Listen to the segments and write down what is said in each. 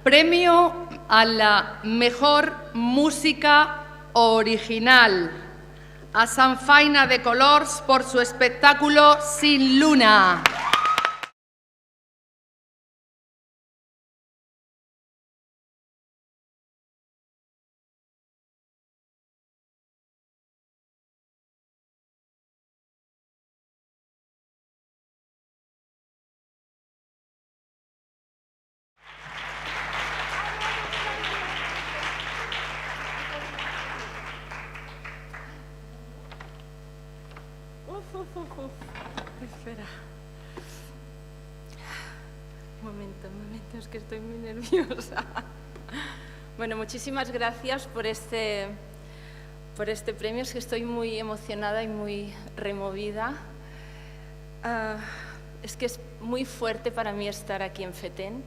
Premio a la mejor música original a Samfaina de Colors por su espectáculo Sin Luna. Espera. Un momento, es que estoy muy nerviosa. Bueno, muchísimas gracias por este premio. Es que estoy muy emocionada y muy removida. Es que es muy fuerte para mí estar aquí en FETEN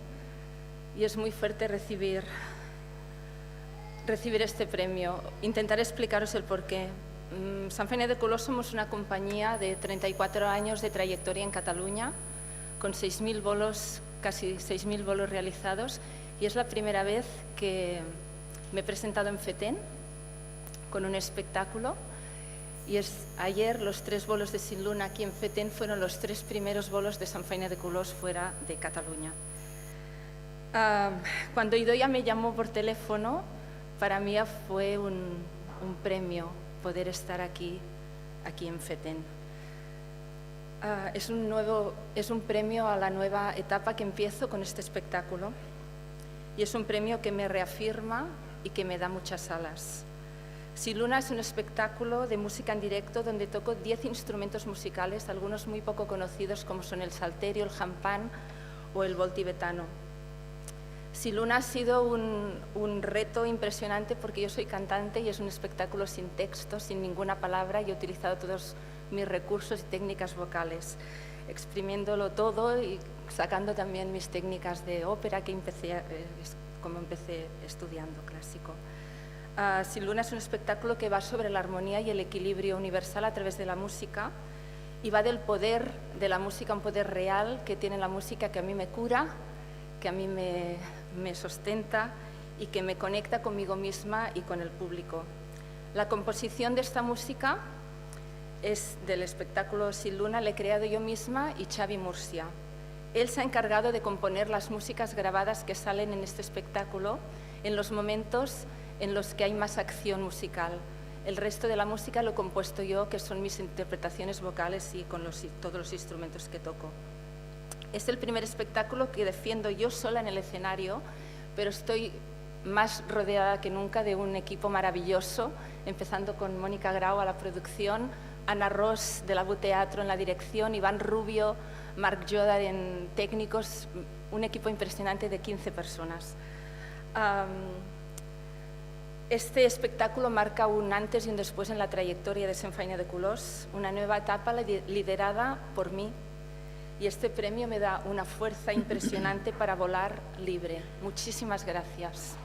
y es muy fuerte recibir este premio. Intentaré explicaros el porqué. Samfaina de Colors somos una compañía de 34 años de trayectoria en Cataluña, con 6.000 bolos, casi 6.000 bolos realizados, y es la primera vez que me he presentado en FETEN con un espectáculo. Y ayer los 3 bolos de Sin Luna aquí en FETEN fueron los 3 primeros bolos de Samfaina de Colors fuera de Cataluña. Cuando Idoia me llamó por teléfono, para mí fue un premio poder estar aquí en FETEN. Es un premio a la nueva etapa que empiezo con este espectáculo y es un premio que me reafirma y que me da muchas alas. Sin Luna es un espectáculo de música en directo donde toco 10 instrumentos musicales, algunos muy poco conocidos como son el salterio, el jampán o el bol tibetano. Sin Luna ha sido un reto impresionante porque yo soy cantante y es un espectáculo sin texto, sin ninguna palabra, y he utilizado todos mis recursos y técnicas vocales, exprimiéndolo todo y sacando también mis técnicas de ópera que empecé estudiando clásico. Sin Luna es un espectáculo que va sobre la armonía y el equilibrio universal a través de la música y va del poder de la música, un poder real que tiene la música que a mí me cura, que a mí me sustenta y que me conecta conmigo misma y con el público. La composición de esta música es del espectáculo Sin Luna, la he creado yo misma y Xavi Murcia. Él se ha encargado de componer las músicas grabadas que salen en este espectáculo en los momentos en los que hay más acción musical. El resto de la música lo he compuesto yo, que son mis interpretaciones vocales y con todos los instrumentos que toco. Es el primer espectáculo que defiendo yo sola en el escenario, pero estoy más rodeada que nunca de un equipo maravilloso, empezando con Mónica Grau a la producción, Ana Ros de la Bu Teatro en la dirección, Iván Rubio, Marc Joda en técnicos, un equipo impresionante de 15 personas. Este espectáculo marca un antes y un después en la trayectoria de Samfaina de Colors, una nueva etapa liderada por mí. Y este premio me da una fuerza impresionante para volar libre. Muchísimas gracias.